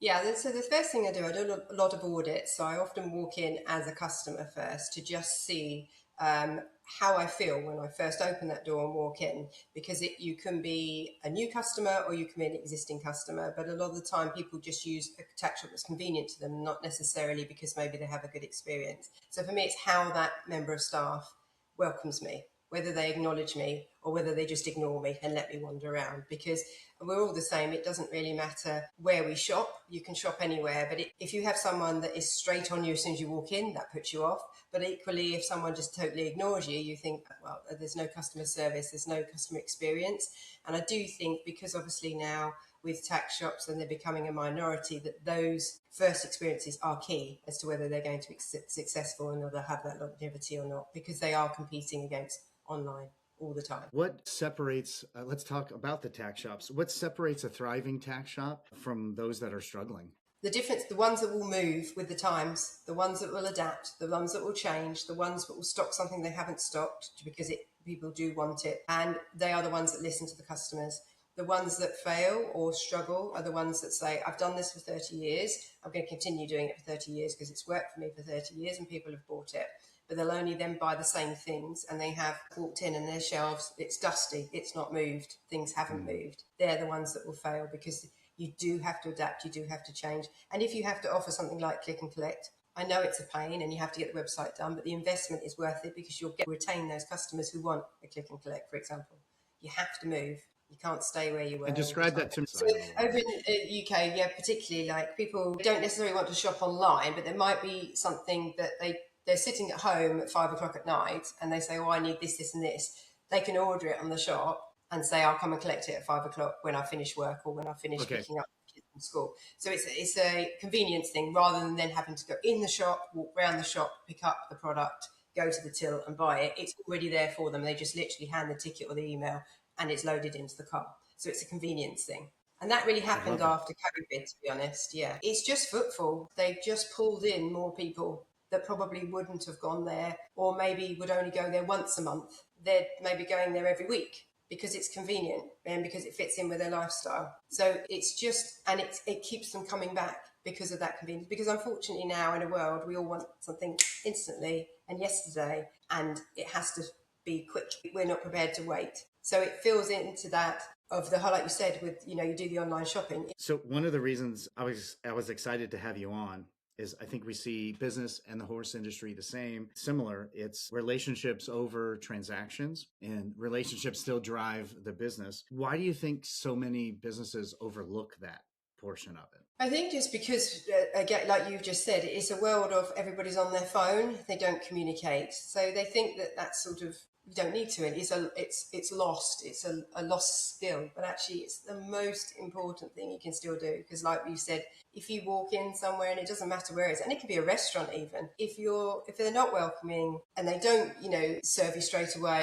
Yeah, so the first thing I do a lot of audits. So I often walk in as a customer first to just see how I feel when I first open that door and walk in, because you can be a new customer or you can be an existing customer. But a lot of the time, people just use a tack shop that's convenient to them, not necessarily because maybe they have a good experience. So for me, it's how that member of staff welcomes me, whether they acknowledge me or whether they just ignore me and let me wander around, because we're all the same. It doesn't really matter where we shop. You can shop anywhere, but if you have someone that is straight on you as soon as you walk in, that puts you off. But equally, if someone just totally ignores you, you think, well, there's no customer service, there's no customer experience. And I do think, because obviously now with tax shops and they're becoming a minority, that those first experiences are key as to whether they're going to be successful and whether they have that longevity or not, because they are competing against online all the time. What separates, let's talk about the tax shops. What separates a thriving tax shop from those that are struggling? The difference, the ones that will move with the times, the ones that will adapt, the ones that will change, the ones that will stock something they haven't stocked because people do want it, and they are the ones that listen to the customers. The ones that fail or struggle are the ones that say, I've done this for 30 years, I'm going to continue doing it for 30 years because it's worked for me for 30 years and people have bought it. But they'll only then buy the same things, and they have walked in and their shelves, it's dusty, it's not moved, things haven't moved. They're the ones that will fail, because you do have to adapt, you do have to change. And if you have to offer something like click and collect, I know it's a pain and you have to get the website done, but the investment is worth it, because you'll retain those customers who want a click and collect, for example. You have to move. You can't stay where you were. And describe that to me. So over in the UK, yeah, particularly, like, people don't necessarily want to shop online, but there might be something that they're sitting at home at 5 o'clock at night and they say, oh, I need this, this and this. They can order it on the shop and say, I'll come and collect it at 5 o'clock when I finish work or when I finish picking up kids from school. So it's a convenience thing, rather than then having to go in the shop, walk around the shop, pick up the product, go to the till and buy it. It's already there for them. They just literally hand the ticket or the email and it's loaded into the car. So it's a convenience thing. And that really happened after COVID, to be honest. Yeah. It's just footfall. They've just pulled in more people that probably wouldn't have gone there, or maybe would only go there once a month. They're maybe going there every week because it's convenient and because it fits in with their lifestyle. So it's just, and it keeps them coming back because of that convenience. Because unfortunately now in a world, we all want something instantly and yesterday, and it has to be quick. We're not prepared to wait. So it fills into that of the whole, like you said, with, you do the online shopping. So one of the reasons I was excited to have you on is I think we see business and the horse industry the same, similar. It's relationships over transactions, and relationships still drive the business. Why do you think so many businesses overlook that portion of it? I think just because, again, like you just said, it's a world of everybody's on their phone. They don't communicate. So they think that that's sort of, you don't need to. It's lost. It's a lost skill. But actually, it's the most important thing you can still do. Because like you said, if you walk in somewhere, and it doesn't matter where it is, and it can be a restaurant even, if they're not welcoming and they don't, serve you straight away,